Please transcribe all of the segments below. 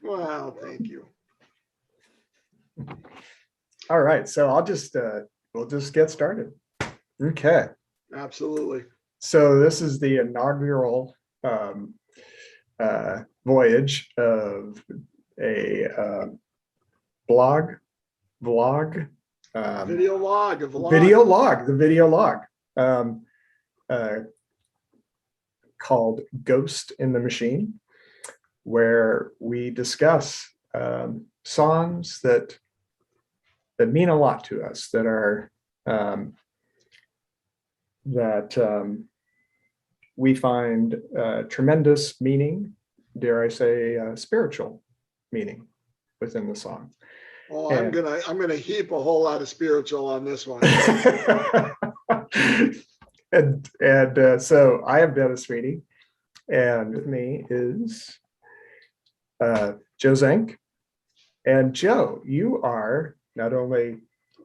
Well, thank you. All right, so we'll just get started. Okay. Absolutely. So this is the inaugural voyage of a vlog, Video log of the video log called Ghost in the Machine, where we discuss songs that mean a lot to us, that are we find tremendous meaning, dare I say, spiritual meaning within the song. Oh, I'm gonna heap a whole lot of spiritual on this one. and so I am Dennis Feeney, and with me is Joe Zenk. And Joe, you are not only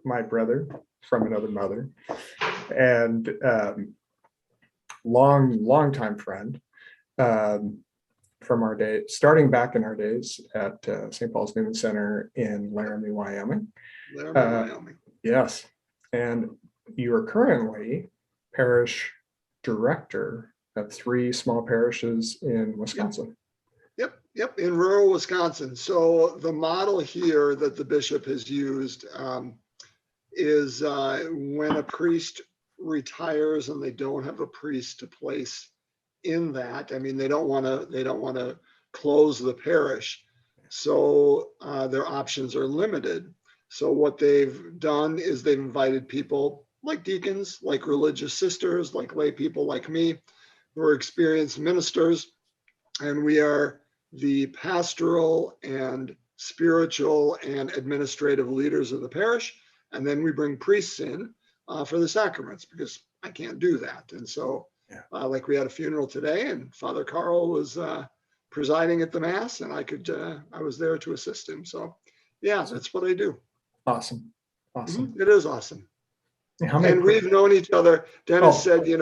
my brother from another mother, and long time friend from our day, starting back in our days at St. Paul's Newman Center in Laramie, Wyoming. Wyoming. Yes, and you are currently parish director of 3 small parishes in Wisconsin. Yep, in rural Wisconsin. So the model here that the bishop has used is when a priest retires and they don't have a priest to place in that. I mean, they don't want to close the parish, so their options are limited. So what they've done is they've invited people like deacons, like religious sisters, like lay people like me, who are experienced ministers, and we are the pastoral and spiritual and administrative leaders of the parish. And then we bring priests in for the sacraments, because I can't do that. And so like we had a funeral today, and Father Carl was presiding at the mass, and I was there to assist him. So yeah, that's what I do. Awesome. It is awesome. And we've known each other. Dennis said, we've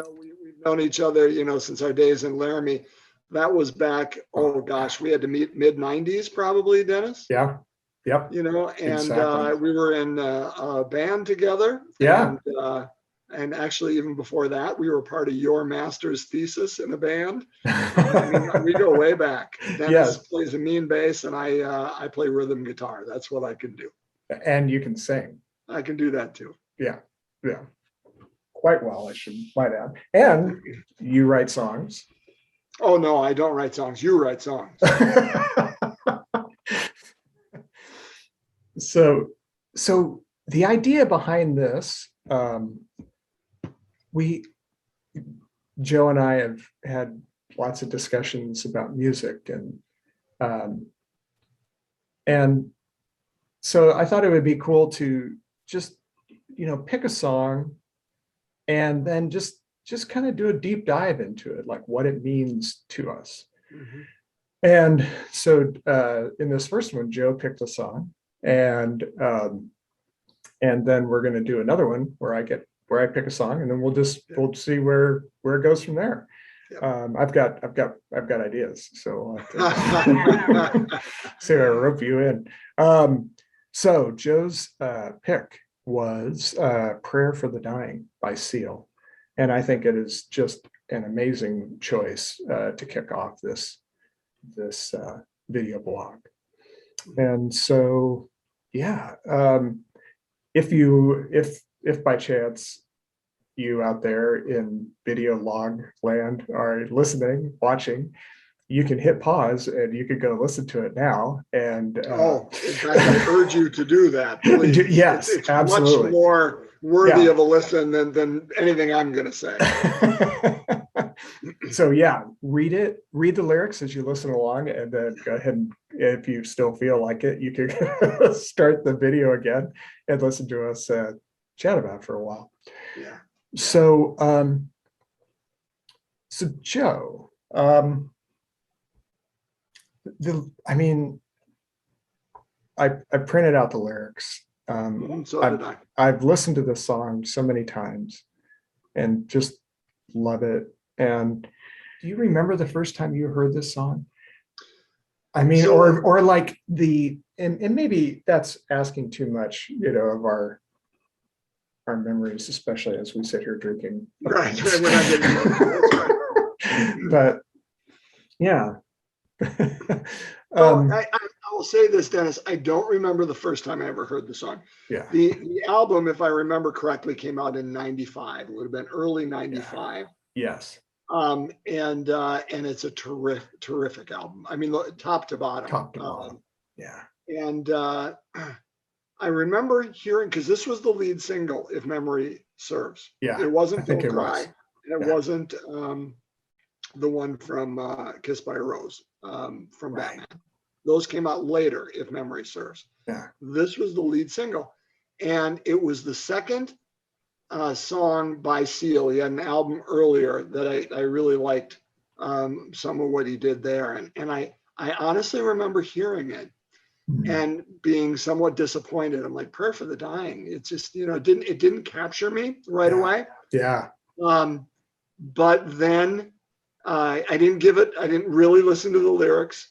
known each other, since our days in Laramie. That was back, oh gosh, we had to meet mid-90s probably, Dennis. Yeah. Yep. And exactly. We were in a band together. Yeah. And actually, even before that, we were part of your master's thesis in a band. We go way back. Dennis plays a mean bass, and I play rhythm guitar. That's what I can do. And you can sing. I can do that too. Yeah. Quite well, I should might add. And you write songs. Oh no, I don't write songs. You write songs. So the idea behind this, Joe and I have had lots of discussions about music, and so I thought it would be cool to just pick a song and then just kind of do a deep dive into it, like what it means to us. Mm-hmm. And so in this first one, Joe picked a song, and then we're going to do another one where I pick a song, and then we'll see where it goes from there. Yep. I've got ideas, so so I'll rope you in. So Joe's pick was "Prayer for the Dying" by Seal. And I think it is just an amazing choice to kick off this video blog. And so, if by chance you out there in video log land are listening, watching, you can hit pause and you could go listen to it now. And in fact, I urge you to do that. Please. Yes, it's absolutely. Much more worthy of a listen than anything I'm going to say. So read the lyrics as you listen along, and then go ahead, and if you still feel like it, you can start the video again and listen to us chat about it for a while. Yeah. So Joe, I printed out the lyrics. So did I. I've listened to this song so many times and just love it. And do you remember the first time you heard this song? I mean, So or like and maybe that's asking too much, of our memories, especially as we sit here drinking. right, we're not getting close. That's right. But yeah. So um, I will say this, Dennis. I don't remember the first time I ever heard the song. yeah, The album, if I remember correctly, came out in '95. It would have been early yeah, '95. yes, And it's a terrific album. I mean, top to bottom. top to bottom. Yeah, And I remember hearing, because this was the lead single, if memory serves. yeah, It I wasn't think "Don't it Cry," was. and it Yeah, wasn't the one from "Kiss by a Rose" from right. Batman. Those came out later, if memory serves. Yeah, This was the lead single, and it was the second song by Seal. He had an album earlier that I really liked some of what he did there, and I honestly remember hearing it mm, and being somewhat disappointed. I'm like, "Prayer for the Dying." It's just, it didn't capture me right yeah, away. yeah, Um, but then I didn't really listen to the lyrics,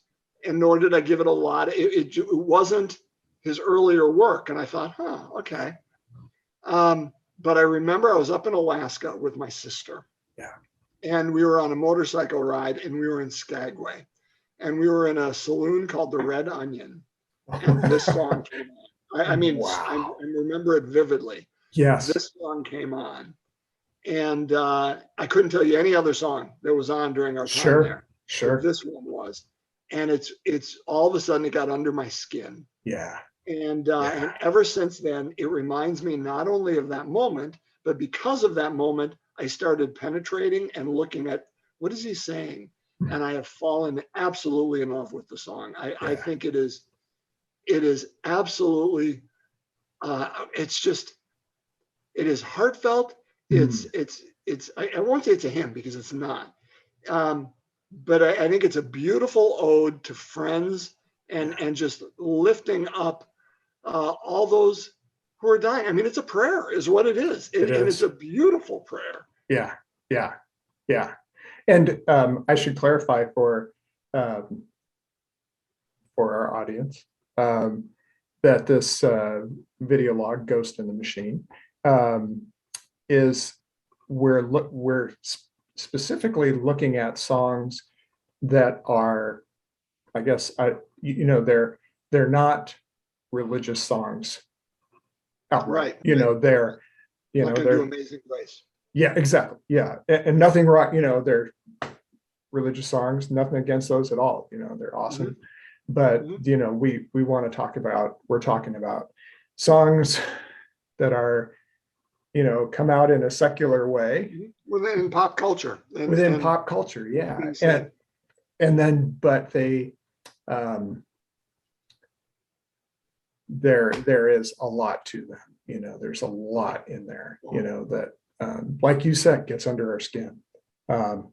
and nor did I give it a lot. It wasn't his earlier work, and I thought, okay. But I remember I was up in Alaska with my sister, yeah. and we were on a motorcycle ride, and we were in Skagway, and we were in a saloon called the Red Onion, and this song came on. I mean, I Wow. remember it vividly. Yes. This song came on, and I couldn't tell you any other song that was on during our time Sure. there, but Sure. this one was, and it's all of a sudden it got under my skin, Yeah. and Yeah. ever since then it reminds me not only of that moment, but because of that moment, I started penetrating and looking at what is he saying, and I have fallen absolutely in love with the song. I Yeah. think it is absolutely it's just it is heartfelt. It's Mm, it's it's I won't say it's a hymn because it's not. Um, but I think it's a beautiful ode to friends and yeah. and just lifting up all those who are dying. I mean, it's a prayer, is what it is, It and it's is. a beautiful prayer. Yeah. Yeah. Yeah. And I should clarify um, for our audience um, that this video log, Ghost in the Machine, um, is we're specifically looking at songs that are, I guess, they're not religious songs outright. Right. Right. Not going to do They're, Amazing Grace. yeah, exactly. Yeah. And nothing wrong, they're religious songs, nothing against those at all. They're Hmm. awesome. But, Hmm. we want to we're talking about songs that are, come out in a secular way Within pop culture within and pop culture. Yeah. being And, said, but um, there is a lot to them. There's a lot in there, that, like you said, gets under our skin. Um,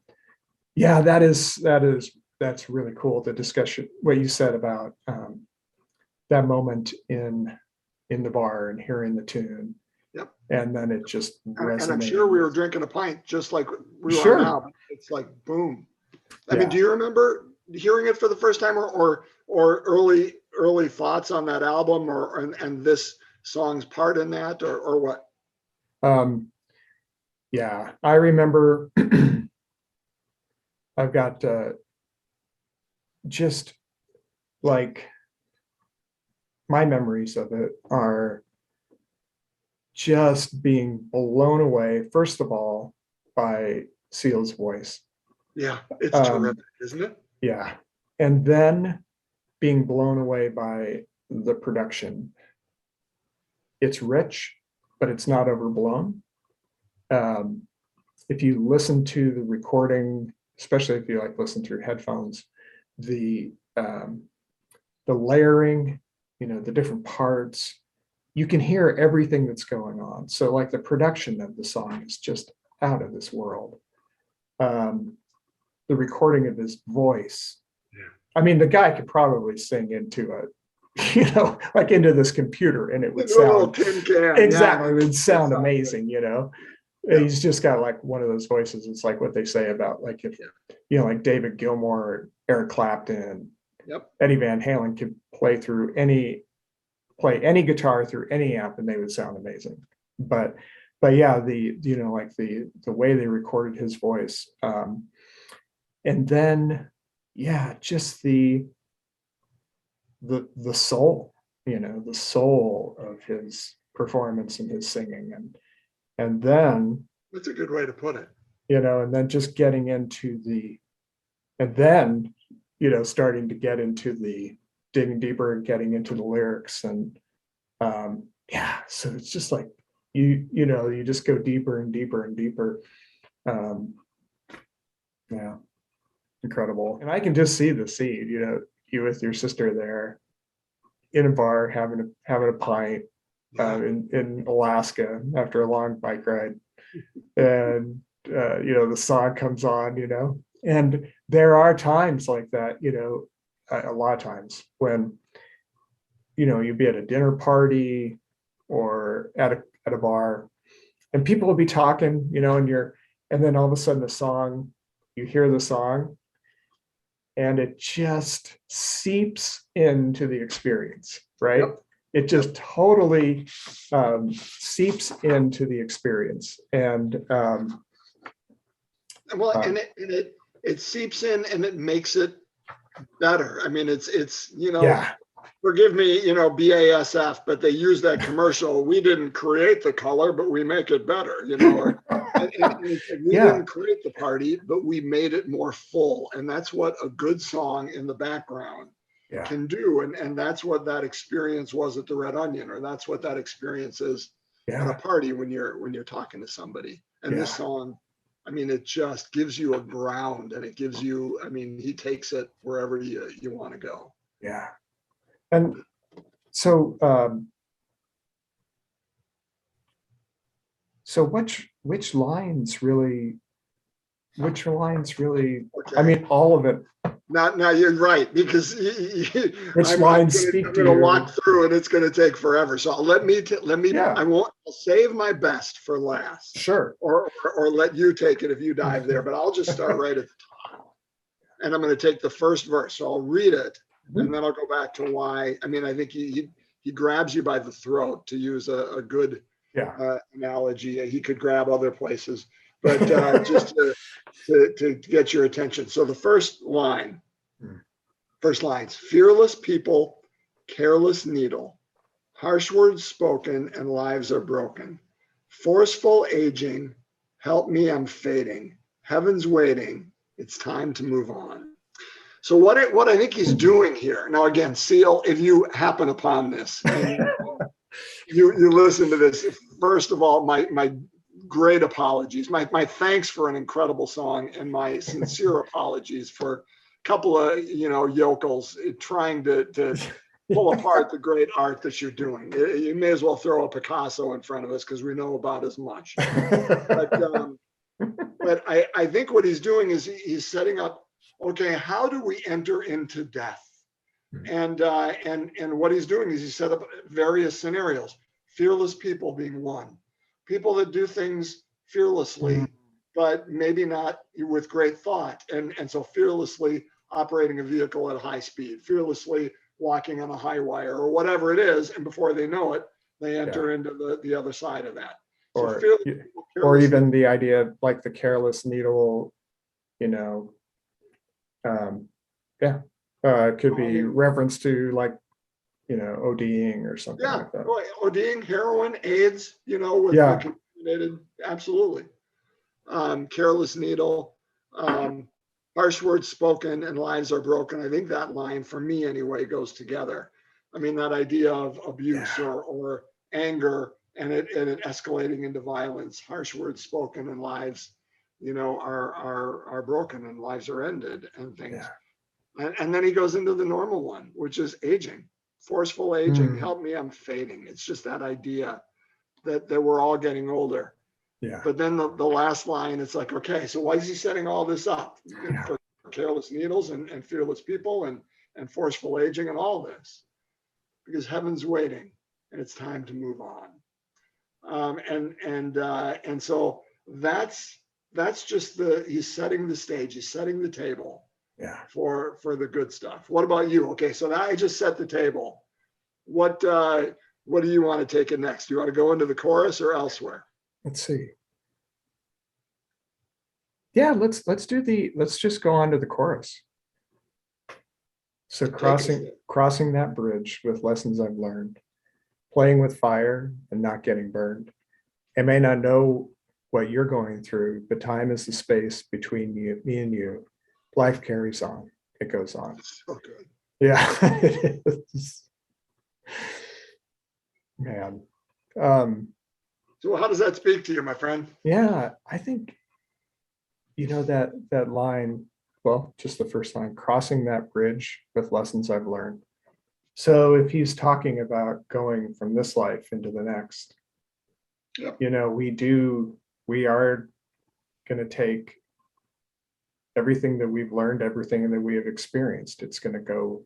yeah, that's really cool. The discussion, what you said about that moment in the bar and hearing the tune, yep. and then it just And I'm sure resonating we were with. drinking a pint just like we are Sure. now. It's like boom. I mean, Yeah. do you remember hearing it for the first time, or early thoughts on that album, and this song's part in that, or what? Um, yeah, I remember. I've got just like my memories of it are just being blown away, first of all, by Seal's voice. Yeah, it's Um, terrific, isn't it? yeah. And then being blown away by the production. It's rich, but it's not overblown. Um, if you listen to the recording, especially if you like listen through headphones, the um, the layering, the different parts, you can hear everything that's going on. So like the production of the song is just out of this world. Um, the recording of his voice. Yeah. I mean, the guy could probably sing into like into this computer and it would Into a little sound tin can, exactly, yeah. it would It sound sounds good. amazing. Yeah, He's just got like one of those voices. It's like what they say about like if, yeah. like David Gilmour or Eric Clapton, Yep. Eddie Van Halen could play any guitar through any amp and they would sound amazing. But yeah, like the way they recorded his voice. And then, yeah, just the soul, the soul of his performance and his singing. And then, That's a good way to put it. and then just getting into and then, starting to get into digging deeper and getting into the lyrics. And yeah, so it's just like, you just go deeper and deeper and deeper. Yeah, incredible. And I can just see the scene, you with your sister there in a bar having a pint in Alaska after a long bike ride. And the song comes on, and there are times like that, a lot of times when you'd be at a dinner party or at a bar and people will be talking, and then all of a sudden you hear the song and it just seeps into the experience, right? Yep. It just totally seeps into the experience. And well, and it seeps in and it makes it better. I mean, it's yeah, forgive me, BASF, but they use that commercial. We didn't create the color, but we make it better, and we didn't create the party, but we made it more full. And that's what a good song in the background can do. And that's what that experience was at the Red Onion, or that's what that experience is at a party when you're talking to somebody. And this song, I mean, it just gives you a ground, and it gives you, I mean, he takes it wherever you want to go. Yeah. And so, which lines really, Okay. I mean, all of it. Now you're right, because Which lines speak I'm to going to you? walk through and it's going to take forever. So let me, Yeah. I'll save my best for last. Sure. Or let you take it if you dive there, but I'll just start right at the top. And I'm going to take the first verse. So I'll read it and then I'll go back to why. I mean, I think he grabs you by the throat, to use a good analogy. He could grab other places, but just to get your attention. So the first lines, fearless people, careless needle, harsh words spoken and lives are broken. Forceful aging, help me, I'm fading. Heaven's waiting, it's time to move on. So what I think he's doing here, now again, Seal, if you happen upon this and you listen to this, first of all, my great apologies, my thanks for an incredible song, and my sincere apologies for a couple of yokels trying to pull apart the great art that you're doing. You may as well throw a Picasso in front of us, because we know about as much. But I think what he's doing is he's setting up, okay, how do we enter into death? And what he's doing is he set up various scenarios. Fearless people being one. People that do things fearlessly, but maybe not with great thought. And so fearlessly operating a vehicle at high speed, fearlessly walking on a high wire, or whatever it is. And before they know it, they enter into the other side of that. So or even the idea, like the careless needle, could be reference to, like, ODing or something like that. ODing, heroin, AIDS, with the contaminated, absolutely. Careless needle, harsh words spoken and lives are broken. I think that line, for me anyway, goes together. I mean, that idea of abuse or anger, and it escalating into violence, harsh words spoken and lives, are broken and lives are ended and things. And then he goes into the normal one, which is aging, forceful aging. Help me, I'm fading. It's just that idea that we're all getting older. Yeah. But then the last line, it's like, okay, so why is he setting all this up for careless needles and fearless people and forceful aging and all this? Because heaven's waiting and it's time to move on. And so that's just he's setting the stage, he's setting the table Yeah. for the good stuff. What about you? Okay, so now I just set the table. What do you want to take it next? Do you want to go into the chorus or elsewhere? Let's see. Yeah, let's just go on to the chorus. So crossing that bridge with lessons I've learned, playing with fire and not getting burned. I may not know what you're going through, but time is the space between me and you. Life carries on. It goes on. So good. Yeah. It is. Man. So how does that speak to you, my friend? Yeah, I think, that line, well, just the first line, crossing that bridge with lessons I've learned. So if he's talking about going from this life into the next, Yep. we are going to take everything that we've learned, everything that we have experienced. It's going to go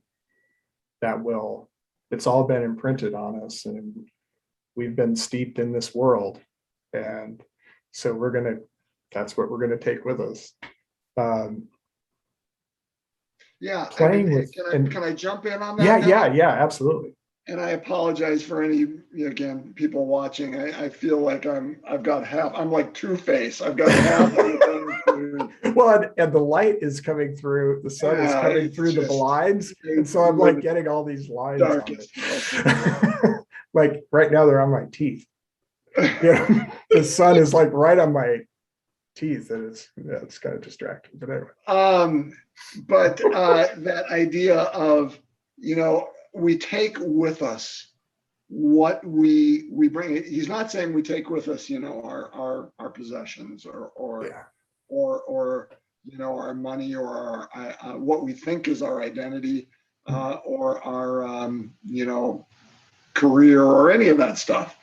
it's all been imprinted on us, and we've been steeped in this world. And so that's what we're going to take with us. Yeah, Playing with, can I jump in on that? Yeah, absolutely. And I apologize for any, again, people watching. I feel like I'm like Two-Face. I've got half of the thing. Well, and the light is coming through, the sun is coming through the blinds. And so I'm like getting all these lines on it. Like right now they're on my teeth. The sun is like right on my teeth, and it's kind of distracting. But anyway. But that idea of, we take with us what we bring. He's not saying we take with us, our possessions or our money or our what we think is our identity or our career or any of that stuff.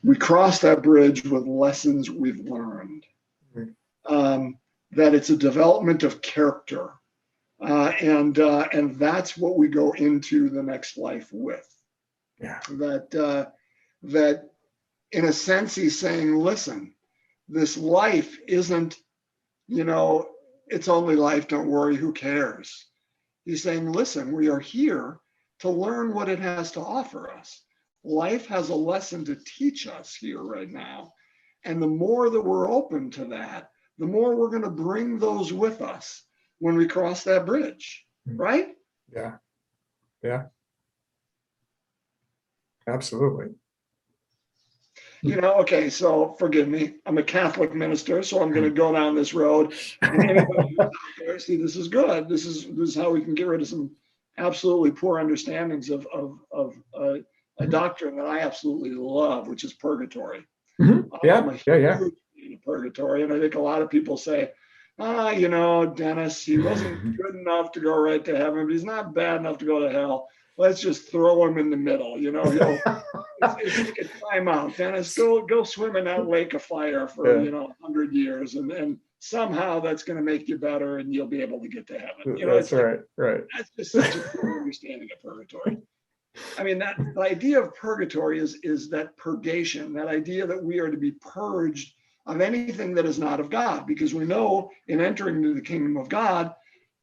We cross that bridge with lessons we've learned. That it's a development of character. And that's what we go into the next life with. Yeah. That in a sense, he's saying, listen, this life isn't, it's only life, don't worry, who cares? He's saying, listen, we are here to learn what it has to offer us. Life has a lesson to teach us here right now. And the more that we're open to that, the more we're going to bring those with us when we cross that bridge, right? Yeah. Absolutely. Okay, so forgive me. I'm a Catholic minister, so I'm going to go down this road. And anybody who's out there, see, this is good. This is how we can get rid of some absolutely poor understandings of a doctrine that I absolutely love, which is purgatory. Yeah. I'm a huge fan of purgatory, and I think a lot of people say, Dennis, he wasn't good enough to go right to heaven, but he's not bad enough to go to hell. Let's just throw him in the middle. If you could time out, Dennis, go swim in that lake of fire for 100 years, and then somehow that's going to make you better, and you'll be able to get to heaven. That's right. That's just such a poor understanding of purgatory. I mean, that the idea of purgatory is that purgation, that idea that we are to be purged of anything that is not of God, because we know in entering into the kingdom of God,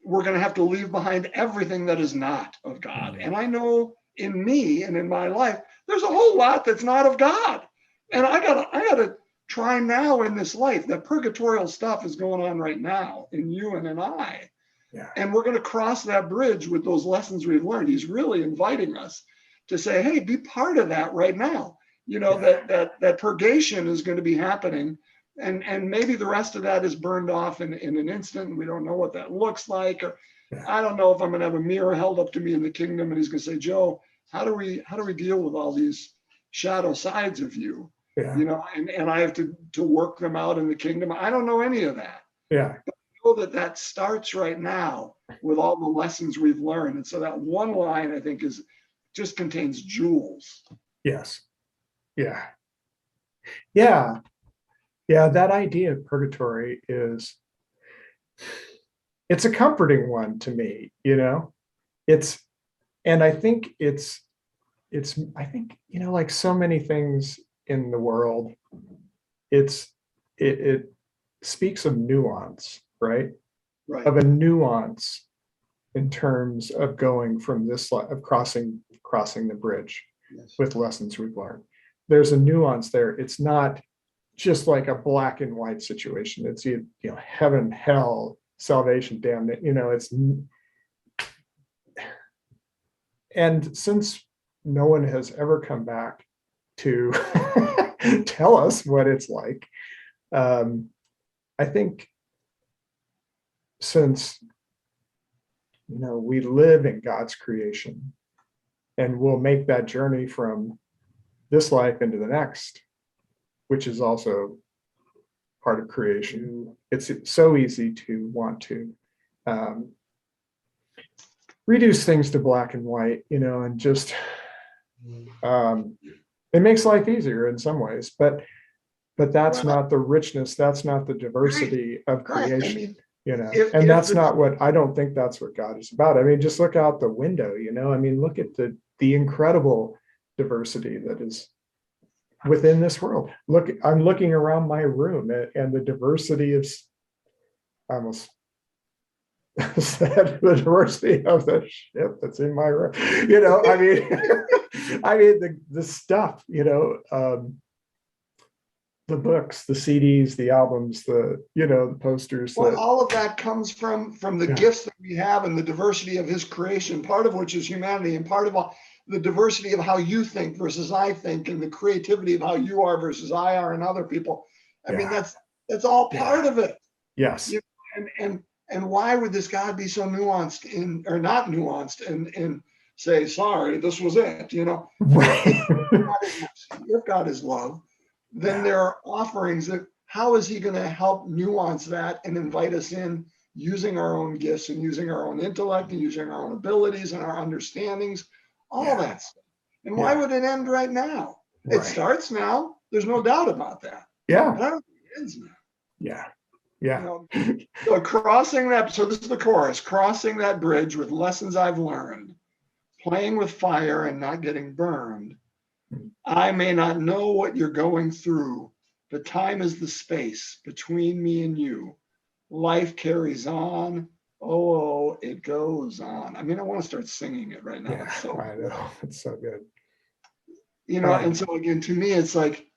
we're going to have to leave behind everything that is not of God. And I know in me and in my life, there's a whole lot that's not of God. And I gotta try now in this life. That purgatorial stuff is going on right now in you and in I. Yeah. And we're going to cross that bridge with those lessons we've learned. He's really inviting us to say, hey, be part of that right now. That purgation is going to be happening. And maybe the rest of that is burned off in an instant. And we don't know what that looks like. Or I don't know if I'm going to have a mirror held up to me in the kingdom and he's going to say, Joe, how do we deal with all these shadow sides of you? Yeah. And I have to work them out in the kingdom. I don't know any of that. Yeah. But I know that starts right now with all the lessons we've learned. And so that one line, I think, just contains jewels. Yes. Yeah. Yeah. Yeah. That idea of purgatory it's a comforting one to me, and I think like so many things in the world, it speaks of nuance, right? Right. Of a nuance in terms of going from this of crossing the bridge Yes. with lessons we've learned. There's a nuance there. It's not just like a black and white situation. It's, you know, heaven, hell, salvation, damnation, you know, it's, and since no one has ever come back to tell us what it's like, I think since, you know, we live in God's creation and we'll make that journey from this life into the next, which is also part of creation. It's so easy to want to reduce things to black and white, you know, and just it makes life easier in some ways, but that's not the richness, that's not the diversity of creation. I mean, you know, and that's not what, I don't think that's what God is about. I mean, just look out the window, you know, I mean, look at the incredible diversity that is within this world. Look, I'm looking around my room and the diversity of, I almost said the diversity of the shit that's in my room, you know, I mean, I mean, the stuff, you know, the books, the CDs, the albums, the, you know, the posters. Well, all of that comes from the gifts that we have and the diversity of his creation, part of which is humanity, and part of the diversity of how you think versus I think, and the creativity of how you are versus I are and other people. I mean, that's all part of it. Yes. You know, and why would this God be so nuanced or not nuanced and say, sorry, this was it, you know? If God is love, then there are offerings that, how is he going to help nuance that and invite us in using our own gifts and using our own intellect and using our own abilities and our understandings, all that stuff. And why would it end right now? It starts now. There's no doubt about that. Yeah. But I don't think it ends now. Yeah. Yeah. You know, so crossing that, so this is the chorus, crossing that bridge with lessons I've learned, playing with fire and not getting burned. I may not know what you're going through, but time is the space between me and you. Life carries on. Oh, it goes on. I mean, I want to start singing it right now. Yeah, so I know. It's so good. You know, and so again, to me, it's like,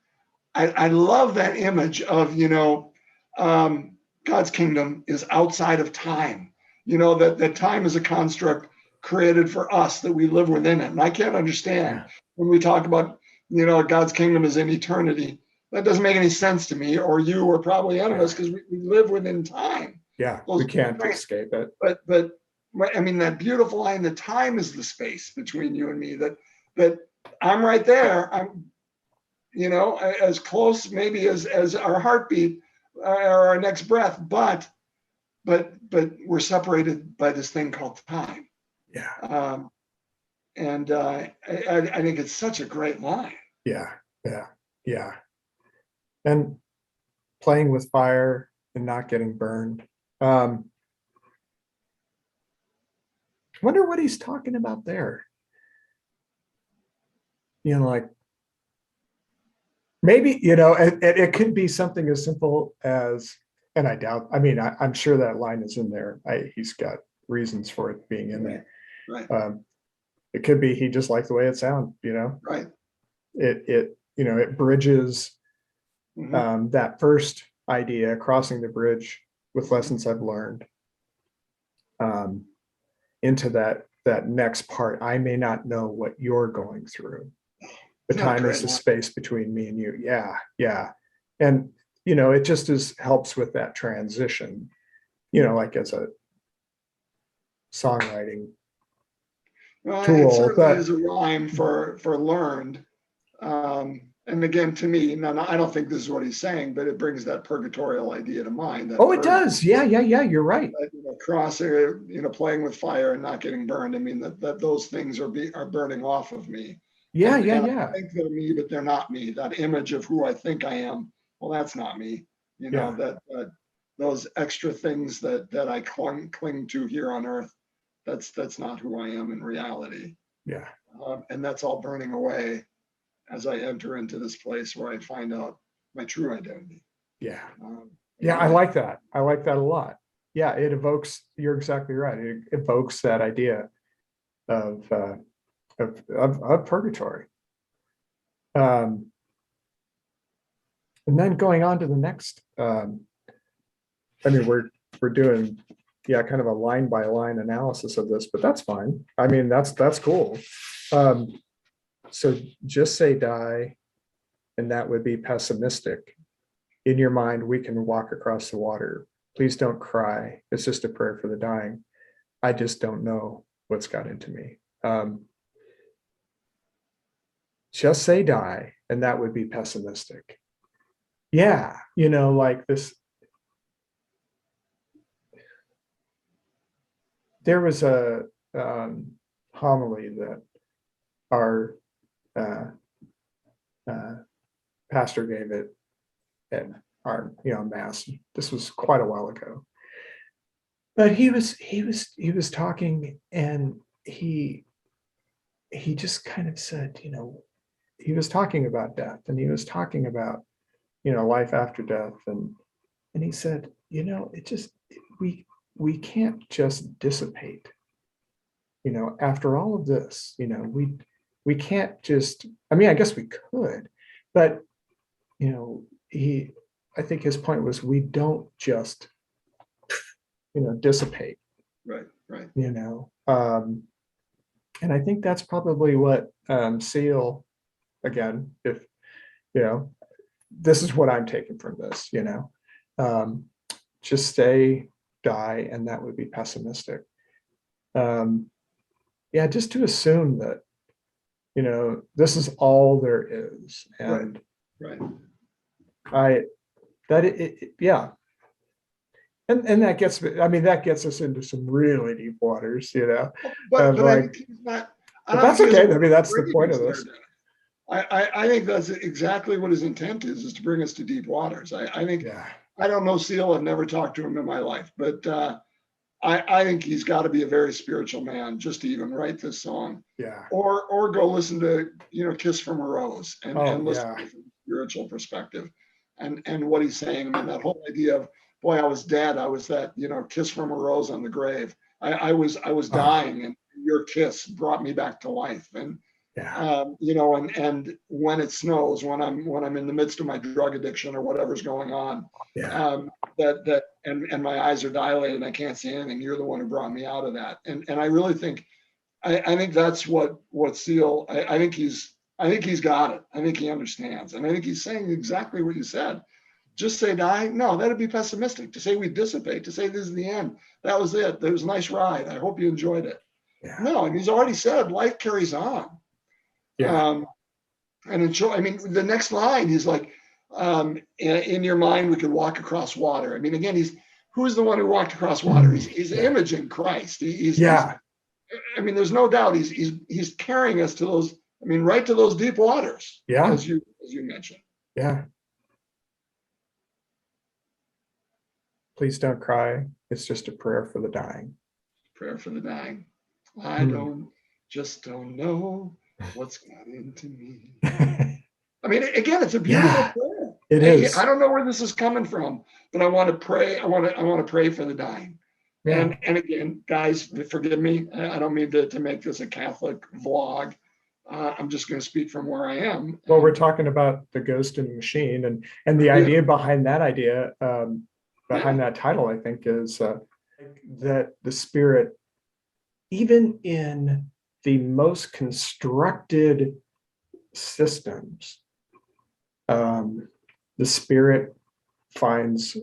I love that image of, you know, God's kingdom is outside of time. You know, that time is a construct created for us, that we live within it. And I can't understand when we talk about, you know, God's kingdom is in eternity. That doesn't make any sense to me, or you, or probably any of us, because we live within time. Yeah, we can't escape it. But I mean, that beautiful line, the time is the space between you and me, that I'm right there. I'm, you know, as close maybe as our heartbeat or our next breath, but we're separated by this thing called time. Yeah. And I think it's such a great line. Yeah. Yeah. Yeah. And playing with fire and not getting burned. Wonder what he's talking about there. You know, like maybe, you know, it could be something as simple as, and I doubt, I mean, I'm sure that line is in there. He's got reasons for it being in there. Right. It could be he just liked the way it sounds, you know. Right. It you know, it bridges that first idea, crossing the bridge with lessons I've learned, into that next part. I may not know what you're going through. The time is the space between me and you. Yeah. Yeah. And, you know, it just helps with that transition, you know, like as a songwriting tool. It certainly is a rhyme for learned. And again, to me, I don't think this is what he's saying, but it brings that purgatorial idea to mind. Oh, it does. Yeah. You're right. You know, crossing, you know, playing with fire and not getting burned. I mean, that those things are burning off of me. Yeah. I think they're me, but they're not me. That image of who I think I am, well, that's not me. You know, that those extra things that I cling to here on earth, that's not who I am in reality. Yeah. And that's all burning away as I enter into this place where I find out my true identity. Yeah. I like that. I like that a lot. yeah, it evokes, you're exactly right. It evokes that idea of purgatory. And then going on to the next, I mean, we're doing, yeah, kind of a line by line analysis of this, but that's fine. I mean, that's cool. So just say die, and that would be pessimistic. In your mind, we can walk across the water. Please don't cry. It's just a prayer for the dying. I just don't know what's got into me. Just say die, and that would be pessimistic. Yeah, like this. There was a homily that our pastor gave it at our mass. This was quite a while ago, but he was talking, and he just kind of said, he was talking about death, and he was talking about life after death, and he said, it just we can't just dissipate. After all of this, we can't just, I mean, I guess we could, but I think his point was, we don't just dissipate. Right. And I think that's probably what Seal, again, if this is what I'm taking from this, just stay, die, and that would be pessimistic. Yeah, just to assume that this is all there is, and right. Yeah, and that gets, I mean, that gets us into some really deep waters, But like, I think he's not. but that's okay. I mean, that's the point of this. I think that's exactly what his intent is to bring us to deep waters. I think, I don't know Seal. I've never talked to him in my life, but I think he's got to be a very spiritual man just to even write this song. Yeah. Or go listen to Kiss from a Rose and listen yeah. from a spiritual perspective, and what he's saying. I mean, that whole idea of, boy, I was dead. I was that kiss from a rose on the grave. I was dying, and your kiss brought me back to life. And and when it snows, when I'm in the midst of my drug addiction or whatever's going on, and my eyes are dilated and I can't see anything, you're the one who brought me out of that. And I really think, I think that's what Seal, I think he's got it. I think he understands. And I think he's saying exactly what you said. Just say die? No, that'd be pessimistic. To say we dissipate, to say this is the end. That was it. It was a nice ride. I hope you enjoyed it. Yeah. No, and he's already said life carries on. Yeah. And enjoy. I mean, the next line, he's like, in your mind, we could walk across water. I mean, again, who's the one who walked across water? He's imaging Christ. I mean, there's no doubt he's carrying us to those, I mean, right to those deep waters. Yeah. As you mentioned. Yeah. Please don't cry. It's just a prayer for the dying. Prayer for the dying. I don't know what's got into me. I mean, again, it's a beautiful prayer. It is. I don't know where this is coming from, but I want to pray. I want to pray for the dying. Yeah. And again, guys, forgive me. I don't mean to make this a Catholic vlog. I'm just going to speak from where I am. Well, we're talking about the ghost in the machine, and the idea behind that idea, behind that title, I think, is that the spirit, even in the most constructed systems, the spirit finds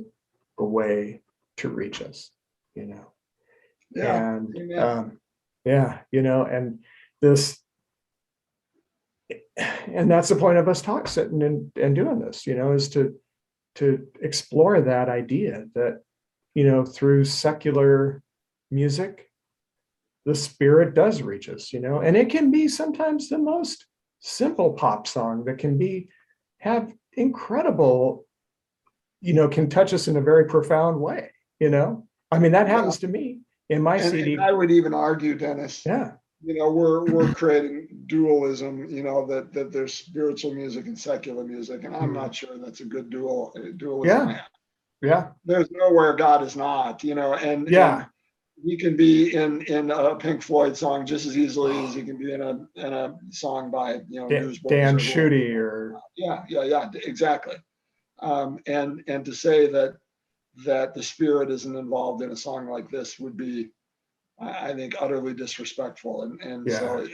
a way to reach us, and and this, and that's the point of us sitting and doing this, is to explore that idea that, through secular music, the spirit does reach us, and it can be sometimes the most simple pop song that can have incredible, can touch us in a very profound way, I mean, that happens to me in my CD. And I would even argue, Dennis, we're creating dualism, that there's spiritual music and secular music, and I'm not sure that's a good dualism. Yeah. there's nowhere God is not, and Yeah. he can be in a Pink Floyd song just as easily as he can be in a song by Newsboys Dan or whoever. Schutte or Yeah, exactly. And to say that the Spirit isn't involved in a song like this would be, I think, utterly disrespectful. And yeah. so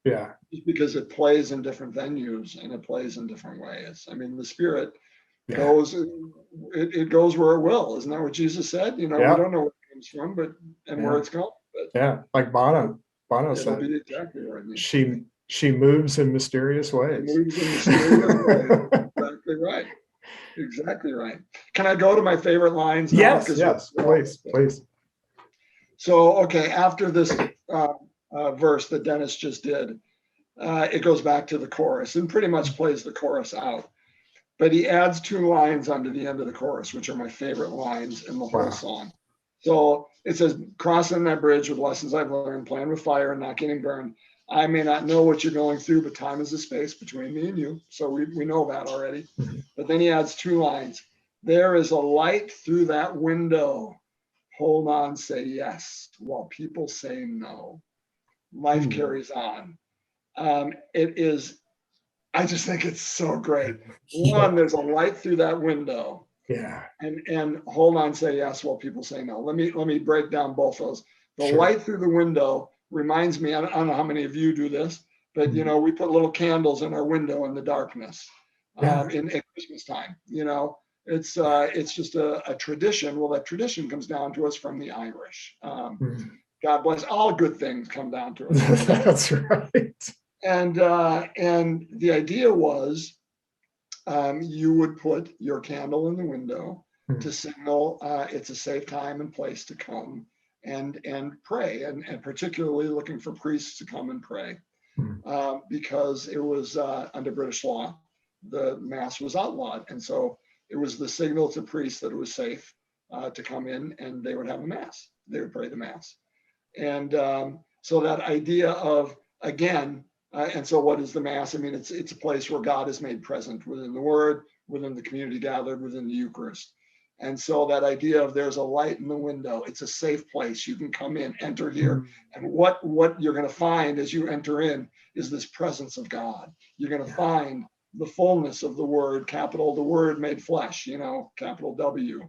Yeah. just because it plays in different venues and it plays in different ways. I mean, the Spirit Yeah. goes, it goes where it will. Isn't that what Jesus said? We Yeah. don't know where it comes from, and where it's going, but Yeah. Like Bono it'll said, be exactly where it needs to she be. she moves in mysterious It ways. moves in mysterious ways. Exactly right. Exactly right. Can I go to my favorite lines now? Yes, Because yes, please, please. so, okay, after this verse that Dennis just did, it goes back to the chorus and pretty much plays the chorus out. But he adds 2 lines onto the end of the chorus, which are my favorite lines in the whole Wow. song. So it says, crossing that bridge with lessons I've learned, playing with fire and not getting burned. I may not know what you're going through, but time is the space between me and you. So we know that already. But then he adds 2 lines. There is a light through that window. Hold on, say yes, while people say no. Life carries on. It is, I just think it's so great. One, there's a light through that window. Yeah. And hold on, say yes while people say no. Let me break down both those. The Sure. light through the window reminds me, I don't know how many of you do this, but we put little candles in our window in the darkness in Christmas time. It's just a tradition. Well, that tradition comes down to us from the Irish. God bless, all good things come down to us. That's right. And the idea was you would put your candle in the window to signal it's a safe time and place to come and pray, and particularly looking for priests to come and pray because it was under British law, the Mass was outlawed. And so it was the signal to priests that it was safe to come in, and they would have a Mass. They would pray the Mass. And so that idea of, again, and so what is the Mass? I mean, it's a place where God is made present within the Word, within the community gathered, within the Eucharist. And so that idea of there's a light in the window, it's a safe place. You can come in, enter here. And what you're going to find as you enter in is this presence of God. You're going to find the fullness of the Word, capital the Word made flesh, capital W.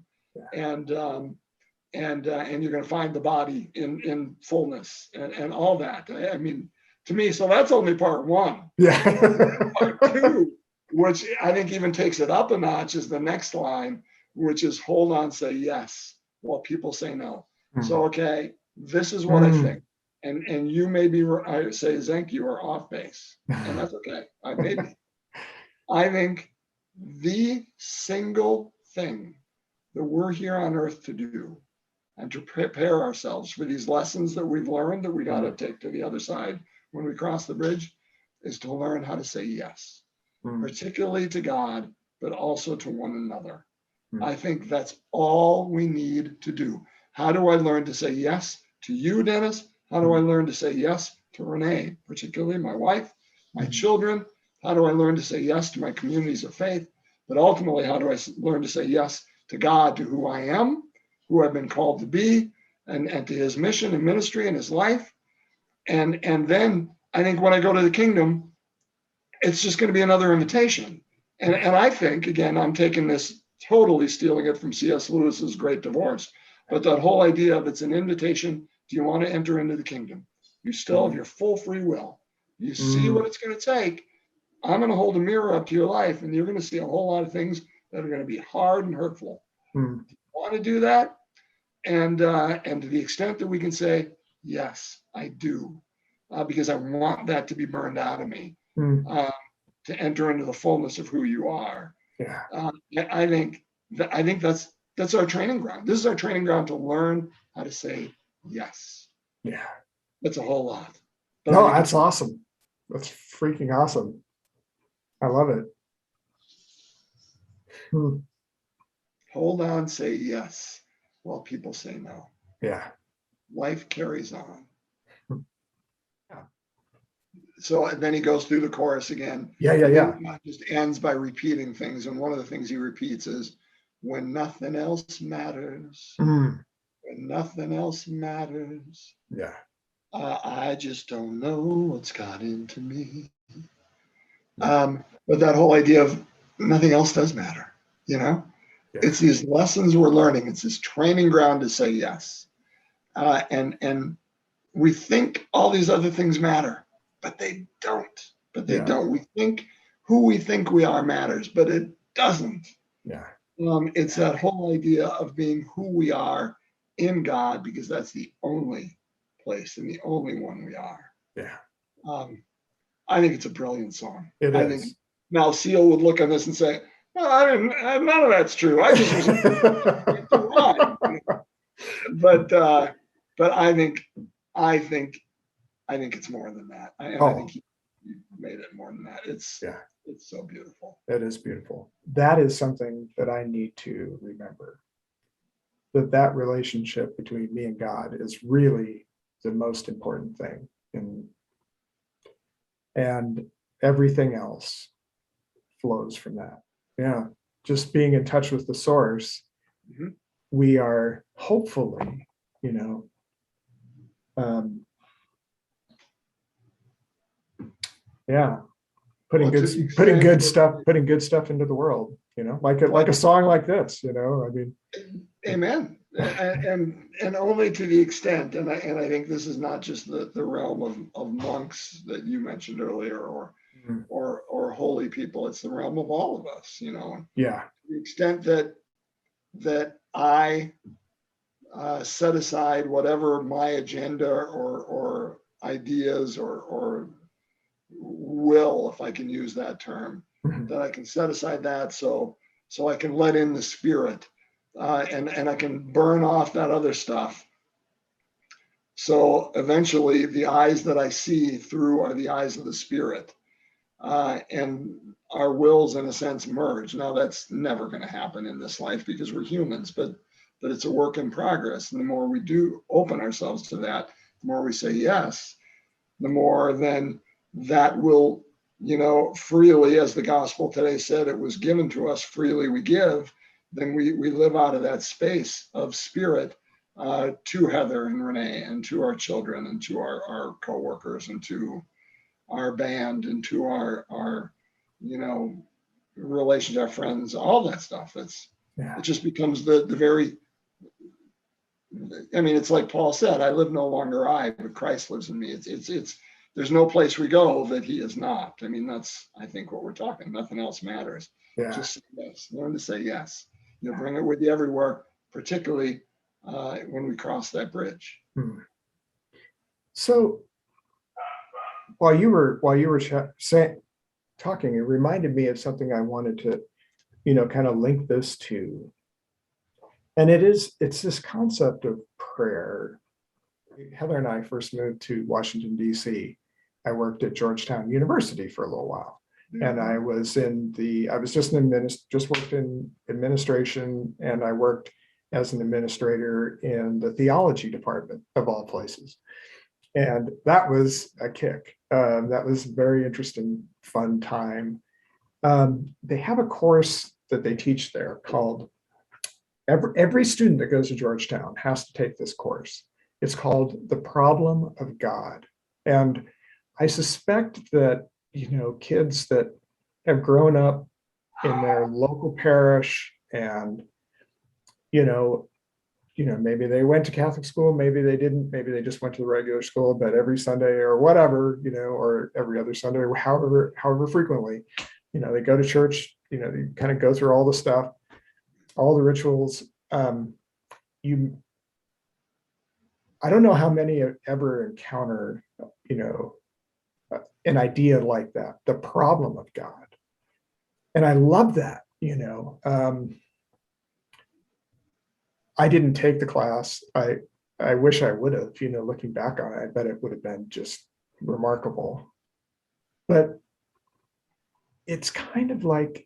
And you're going to find the body in fullness and all that. I mean, to me, so that's only part 1. Yeah. Part 2, which I think even takes it up a notch, is the next line, which is hold on, say yes, while people say no. So, okay, this is what I think. And you may be, I say, Zenk, you are off base. And that's okay. I may be. I think the single thing that we're here on earth to do and to prepare ourselves for these lessons that we've learned that we got to take to the other side when we cross the bridge is to learn how to say yes, particularly to God, but also to one another. I think that's all we need to do. How do I learn to say yes to you, Dennis? How do I learn to say yes to Renee, particularly my wife, my children? How do I learn to say yes to my communities of faith? But ultimately, how do I learn to say yes to God, to who I am, who I've been called to be, and to his mission and ministry and his life? And then I think when I go to the kingdom, it's just going to be another invitation. And I think, again, I'm taking this, totally stealing it from C.S. Lewis's Great Divorce, but that whole idea of it's an invitation. Do you want to enter into the kingdom? You still have your full free will. You see what it's going to take. I'm going to hold a mirror up to your life, and you're going to see a whole lot of things that are going to be hard and hurtful. Do you want to do that? And to the extent that we can say, yes, I do, because I want that to be burned out of me, to enter into the fullness of who you are. I think that's our training ground. This is our training ground to learn how to say yes. Yeah. That's a whole lot. But No, that's awesome. That's freaking awesome. I love it. Hold on, say yes, while people say no. Yeah. Life carries on. Yeah. So then he goes through the chorus again. Yeah. It just ends by repeating things. And one of the things he repeats is, when nothing else matters, Mm, when nothing else matters. yeah. I just don't know what's got into me. Yeah. But that whole idea of nothing else does matter, Yeah. it's these lessons we're learning. It's this training ground to say yes. And we think all these other things matter, but they don't. But they Yeah. don't. We think who we think we are matters, but it doesn't. Yeah. It's that whole idea of being who we are in God, because that's the only place and the only one we are. Yeah. Um, I think it's a brilliant song. It I think is. now Seal would look on this and say, "No, I didn't. None of that's true. I just was a rhyme." But I think it's more than that. And I think Oh, he made it more than that. It's yeah. so beautiful. That is beautiful. That is something that I need to remember. That relationship between me and God is really the most important thing. And everything else flows from that. Yeah. Just being in touch with the source, Mhm. we are hopefully, you know, um, yeah, Well, to the extent putting good stuff into the world, like a well, song like this, I mean, amen. And only to the extent, and I think this is not just the realm of monks that you mentioned earlier, mm, or holy people. It's the realm of all of us, To yeah, the extent that I set aside whatever my agenda or ideas or will, if I can use that term, mhm, that I can set aside that so I can let in the spirit, and I can burn off that other stuff. So eventually, the eyes that I see through are the eyes of the spirit, and our wills, in a sense, merge. Now, that's never going to happen in this life because we're humans, but it's a work in progress. And the more we do open ourselves to that, the more we say yes, the more then that will, freely, as the gospel today said, it was given to us, freely we give. Then we live out of that space of spirit, to Heather and Renee and to our children and to our coworkers and to our band and to our you know relations, our friends, all that stuff. yeah, It just becomes the very, I mean, it's like Paul said, I live no longer I, but Christ lives in me. It's there's no place we go that he is not. I mean, that's, I think, what we're talking. Nothing else matters. yeah. Just say yes. Learn to say yes. Bring it with you everywhere, particularly when we cross that bridge. Hmm. So while you were talking, it reminded me of something I wanted to, kind of link this to. And it's this concept of prayer. Heather and I first moved to Washington, D.C. I worked at Georgetown University for a little while. And I was just worked in administration, and I worked as an administrator in the theology department of all places. And that was a kick. That was a very interesting, fun time. They have a course that they teach there called, every student that goes to Georgetown has to take this course. It's called The Problem of God. And I suspect that, kids that have grown up in their local parish and, you know, maybe they went to Catholic school, maybe they didn't, maybe they just went to the regular school, but every Sunday or whatever, or every other Sunday, or however frequently, they go to church, they kind of go through all the stuff, all the rituals. You, I don't know how many have ever encountered, an idea like that, the problem of God. And I love that, I didn't take the class. I wish I would have, looking back on it, I bet it would have been just remarkable. But it's kind of like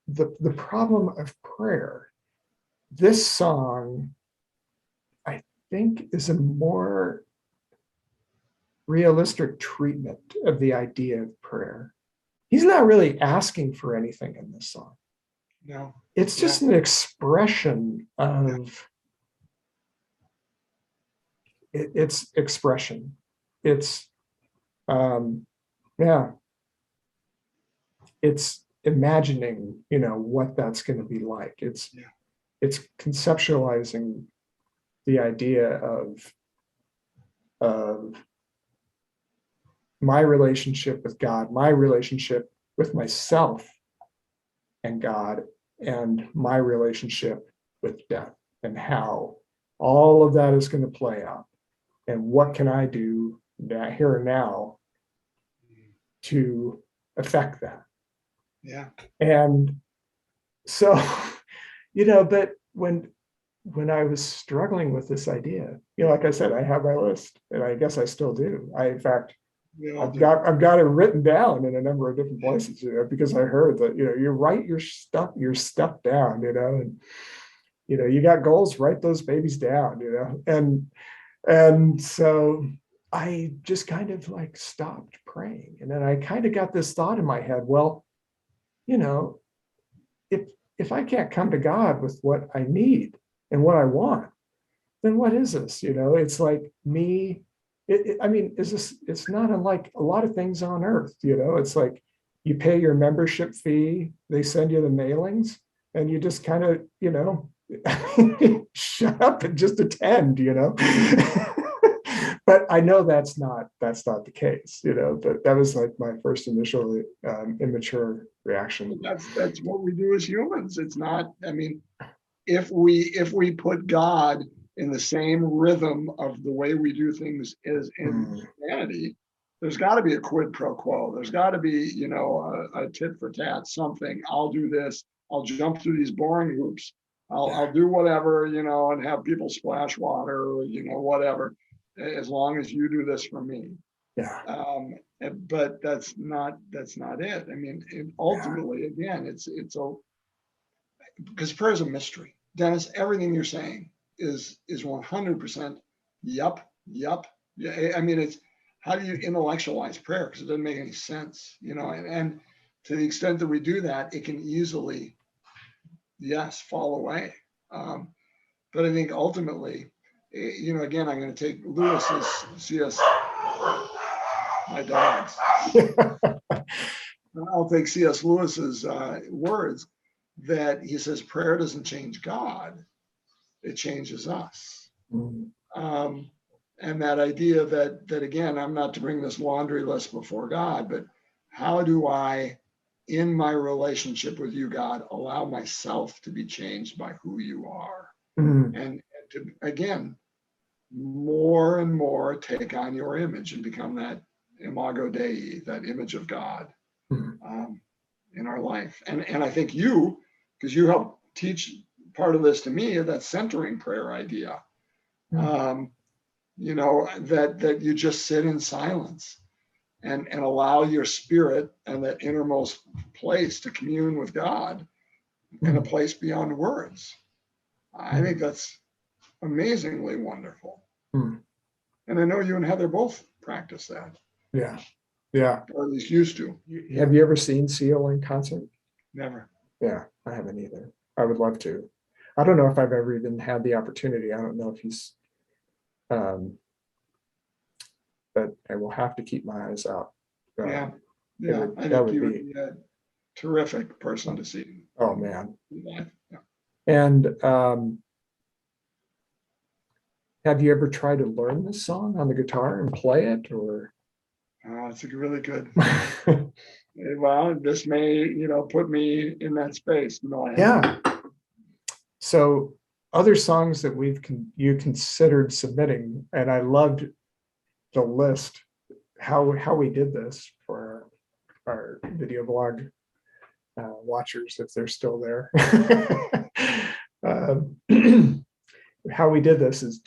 the problem of prayer. This song, I think, is a more realistic treatment of the idea of prayer. He's not really asking for anything in this song. No. It's just an expression of it's expression. It's yeah, it's imagining, what that's going to be like. It's conceptualizing the idea of my relationship with God, my relationship with myself and God, and my relationship with death, and how all of that is going to play out. And what can I do here and now to affect that? Yeah. And so, but when I was struggling with this idea, like I said, I have my list, and I guess I still do. In fact, I've got it written down in a number of different places, because I heard that, you write your stuff down, and you got goals, write those babies down, and so I just kind of like stopped praying. And then I kind of got this thought in my head, well, if I can't come to God with what I need and what I want, then what is this? It's like me. It's not unlike a lot of things on earth. It's like you pay your membership fee, they send you the mailings, and you just kind of, shut up and just attend, But I know that's not the case, but that was like my first initial immature reaction. That's what we do as humans. It's not, if we put God in the same rhythm of the way we do things as in humanity, there's got to be a quid pro quo. There's got to be, a tit for tat, something. I'll do this. I'll jump through these boring hoops. I'll do whatever, and have people splash water, or, whatever, as long as you do this for me. Yeah. But that's not it. Ultimately, again, it's because prayer is a mystery. Dennis, everything you're saying is 100% yup. Yeah. It's, how do you intellectualize prayer? Because it doesn't make any sense, and to the extent that we do that, it can easily, fall away. But I think ultimately, again, I'm going to take Lewis's C.S. My dogs. I'll take C.S. Lewis's words, that he says prayer doesn't change God, it changes us. And that idea that again, I'm not to bring this laundry list before God, but how do I, in my relationship with you, God, allow myself to be changed by who you are, and to, again, more and more take on your image and become that imago Dei, that image of God in our life. And I think you, because you help teach part of this to me, that centering prayer idea, that you just sit in silence and allow your spirit and that innermost place to commune with God in a place beyond words. I think that's amazingly wonderful. And I know you and Heather both practice that. Yeah. Or at least used to. Have you ever seen Seal in concert? Never. Yeah, I haven't either. I would love to. I don't know if I've ever even had the opportunity. I don't know if he's, but I will have to keep my eyes out. I think you would be a terrific person to see. Oh man. Yeah. And have you ever tried to learn this song on the guitar and play it, or? It's really good. Well, this may, put me in that space. Yeah. So other songs that you considered submitting, and I loved the list, how we did this for our video blog watchers, if they're still there. How we did this is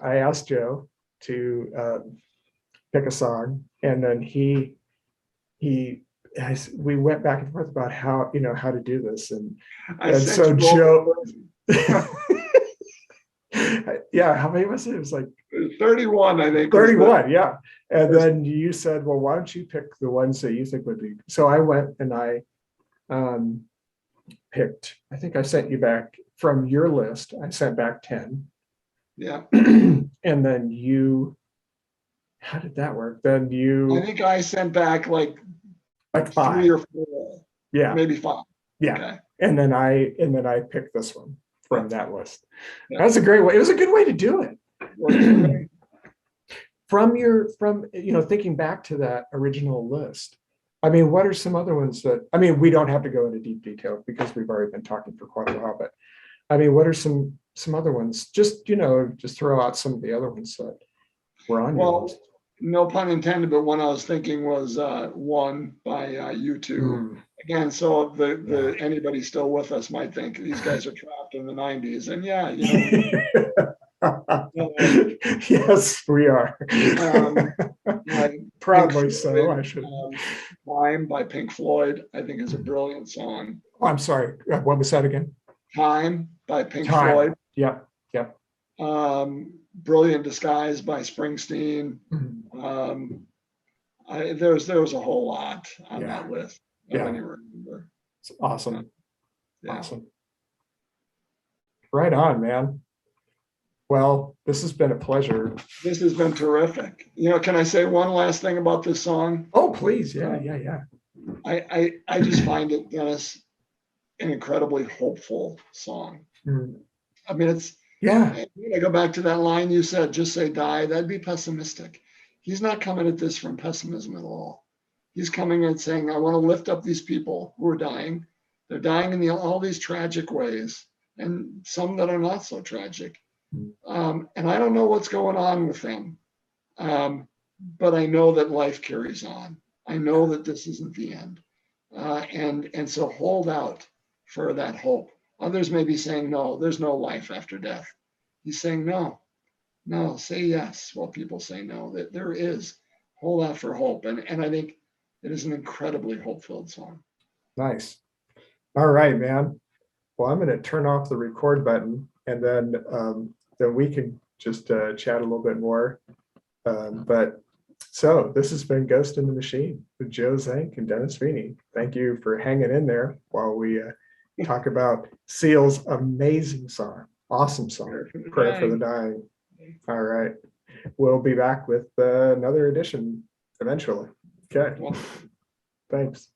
I asked Joe to pick a song, and then we went back and forth about how to do this, and so Joe yeah, how many was it? It was like 31, I think. 31, yeah. And then you said, well, why don't you pick the ones that you think would be? So I went and I picked, I think I sent you back from your list, I sent back 10. Yeah. And then you, how did that work? Then I you, think I sent back like like 3 5. or 4, Yeah. maybe 5. Yeah. Okay. And then I picked this one from that list. Yeah. That's a great way. It was a good way to do it. Works for me. From thinking back to that original list, I mean, what are some other ones that, I mean, we don't have to go into deep detail because we've already been talking for quite a while, but I mean, what are some other ones? Just, just throw out some of the other ones that were on your Well, list. no pun intended, but one I was thinking was One by U2. Again, so the anybody still with us might think these guys are trapped in the 90s. And yeah, Yes, we are. like Proudly Pink so, Floyd, I should. Time by Pink Floyd, I think is a brilliant song. Oh, I'm sorry. What was that again? Time by Pink Time. Floyd. Yep. Brilliant Disguise by Springsteen. There was a whole lot on that list. I don't even remember. It's awesome. Yeah. Awesome. Right on, man. Well, this has been a pleasure. This has been terrific. Can I say one last thing about this song? Oh, please. Yeah. I just find it, Dennis, an incredibly hopeful song. I mean, I go back to that line you said, just say die. That'd be pessimistic. He's not coming at this from pessimism at all. He's coming and saying, I want to lift up these people who are dying. They're dying in all these tragic ways, and some that are not so tragic. And I don't know what's going on with them. But I know that life carries on. I know that this isn't the end. And so hold out for that hope. Others may be saying, no, there's no life after death. He's saying, no, say yes. While people say no, that there is. Hold out for hope. And I think it is an incredibly hope-filled song. Nice. All right, man. Well, I'm going to turn off the record button, and then we can just chat a little bit more. So this has been Ghost in the Machine with Joe Zenk and Dennis Feeney. Thank you for hanging in there while we talk about Seal's amazing song, awesome song, Prayer for the Dying. All right. We'll be back with another edition eventually. Okay. Thanks.